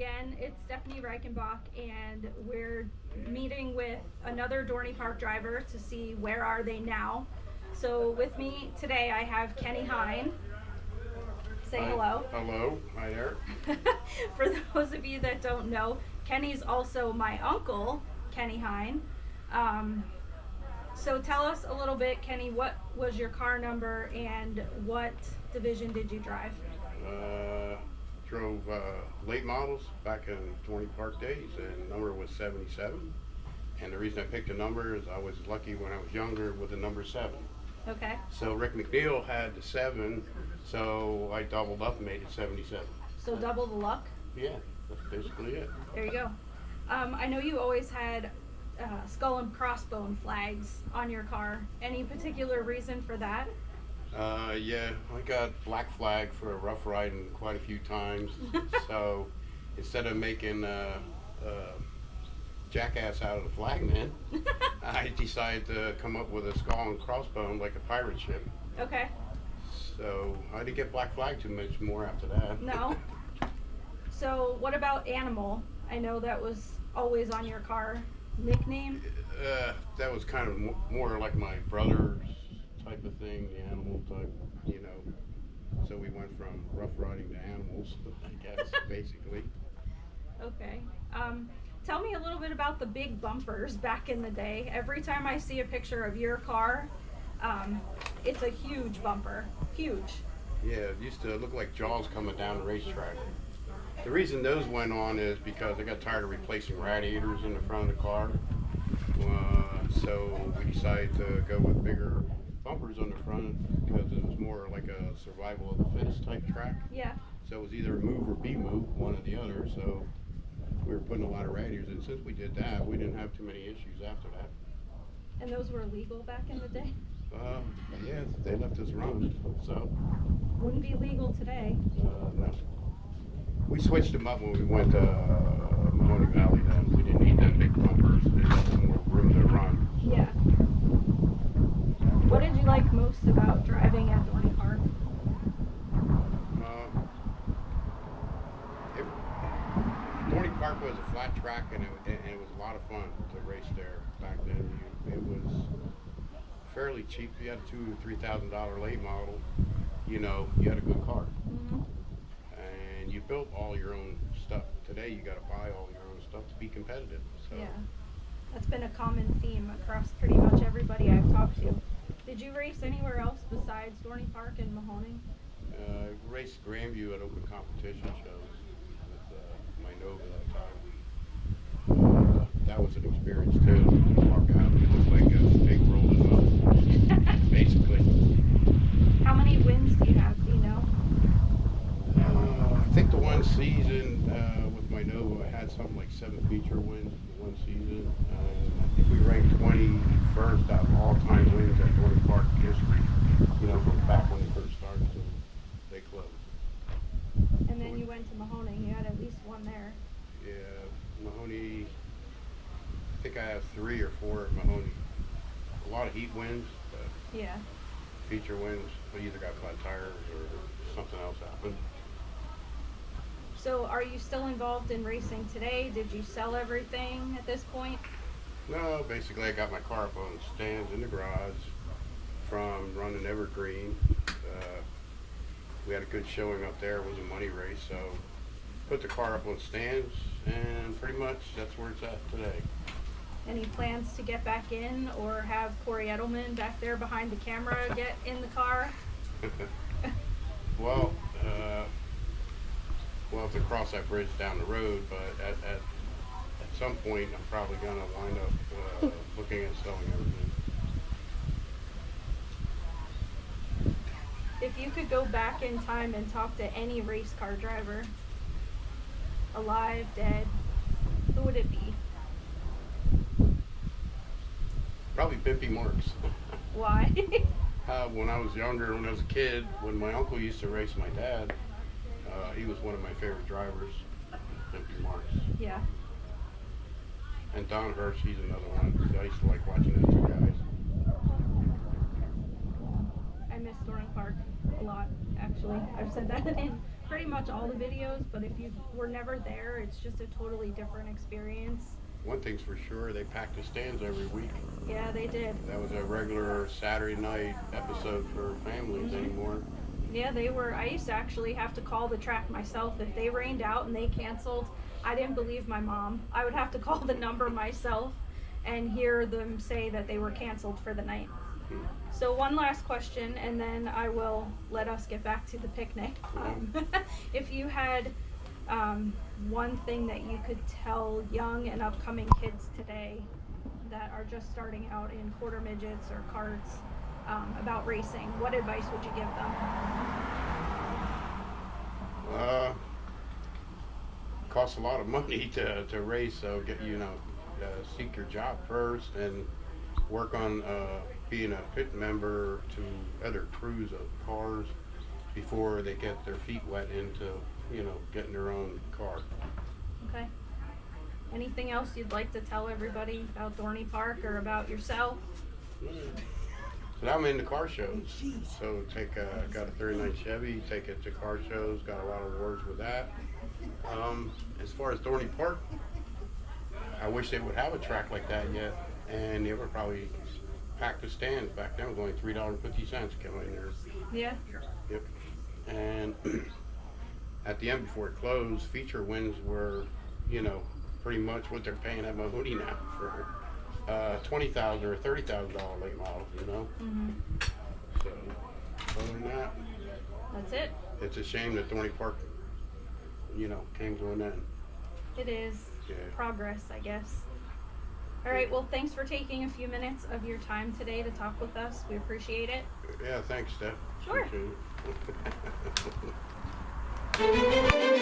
again. It's Stephanie Reichanbach, and we're meeting with another Dorney Park driver to see where are they now. So with me today, I have Kenny Hein. Say Hi. hello. Hello. Hi there. For those of you that don't know, Kenny's also my uncle, Kenny Hein. So tell us a little bit, Kenny, what was your car number and what division did you drive? Drove late models back in Dorney Park days, and number was 77. And the reason I picked a number is I was lucky when I was younger with the number 7. Okay. So Rick McNeil had the 7, so I doubled up and made it 77. So double the luck? Yeah, that's basically it. There you go. I know you always had skull and crossbone flags on your car. Any particular reason for that? Yeah, I got black flag for rough riding quite a few times. So instead of making jackass out of the flagman, I decided to come up with a skull and crossbone like a pirate ship. Okay. So I didn't get black flag too much more after that. No. So what about Animal? I know that was always on your car nickname. That was kind of more like my brother's type of thing, the animal type, you know. So we went from rough riding to animals, I guess, basically. Okay. Tell me a little bit about the big bumpers back in the day. Every time I see a picture of your car, it's a huge bumper. Huge. Yeah, it used to look like Jaws coming down the racetrack. The reason those went on is because I got tired of replacing radiators in the front of the car. So we decided to go with bigger bumpers on the front because it was more like a survival of the fittest type track. Yeah. So it was either move or be moved, one or the other. So we were putting a lot of radiators in. Since we did that, we didn't have too many issues after that. And those were legal back in the day? Yeah, they left us run, so. Wouldn't be legal today. No. We switched them up when we went to Mahoney Valley then. We didn't need them big bumpers. They had more room to run. So. Yeah. What did you like most about driving at Dorney Park? Dorney Park was a flat track, and it was a lot of fun to race there back then. It was fairly cheap. You had a $2,000 or $3,000 late model. You know, you had a good car. Mm-hmm. And you built all your own stuff. Today you got to buy all your own stuff to be competitive. So. Yeah, that's been a common theme across pretty much everybody I've talked to. Did you race anywhere else besides Dorney Park and Mahoney? Raced Grandview at open competition shows with my Nova that time. That was an experience too. Park out, it looked like a pig rolling up, basically. How many wins do you have? Do you know? I think the one season with my Nova, I had something like 7 feature wins in one season. I think we ranked 21st out of all-time wins at Dorney Park history. You know, from back when they first started to they closed. And then you went to Mahoney. You had at least one there. Yeah, Mahoney. I think I have 3 or 4 at Mahoney. A lot of heat wins, but Yeah. feature wins. We either got flat tires or something else happened. So are you still involved in racing today? Did you sell everything at this point? No, basically I got my car up on stands in the garage from running Evergreen. We had a good showing up there. It was a money race, so put the car up on stands, and pretty much that's where it's at today. Any plans to get back in or have Corey Edelman back there behind the camera get in the car? Well, we'll have to cross that bridge down the road, but at some point I'm probably going to wind up looking at selling everything. If you could go back in time and talk to any race car driver, alive, dead, who would it be? Probably Bimpy Marks. Why? When I was younger, when I was a kid, when my uncle used to race my dad, he was one of my favorite drivers, Bimpy Marks. Yeah. And Don Hirsch, he's another one. I used to like watching those two guys. I miss Dorney Park a lot, actually. I've said that in pretty much all the videos, but if you were never there, it's just a totally different experience. One thing's for sure, they packed the stands every week. Yeah, they did. That was a regular Saturday night episode for families anymore. Yeah, they were. I used to actually have to call the track myself. If they rained out and they canceled, I didn't believe my mom. I would have to call the number myself and hear them say that they were canceled for the night. So one last question, and then I will let us get back to the picnic. If you had one thing that you could tell young and upcoming kids today that are just starting out in quarter midgets or karts about racing, what advice would you give them? Costs a lot of money to race, so seek your job first and work on being a pit member to other crews of cars before they get their feet wet into getting their own car. Okay. Anything else you'd like to tell everybody about Dorney Park or about yourself? So I'm into car shows. So got a 39 Chevy, take it to car shows, got a lot of awards with that. As far as Dorney Park, I wish they would have a track like that yet, and they would probably pack the stands. Back then it was only $3.50 coming in there. Yeah. Yep. And at the end before it closed, feature wins were, pretty much what they're paying at Mahoney now for $20,000 or $30,000 late models, So other than that, that's it. it's a shame that Dorney Park, came to an end. It is progress, I guess. All right, well, thanks for taking a few minutes of your time today to talk with us. We appreciate it. Yeah, thanks, Steph. Sure. Appreciate it.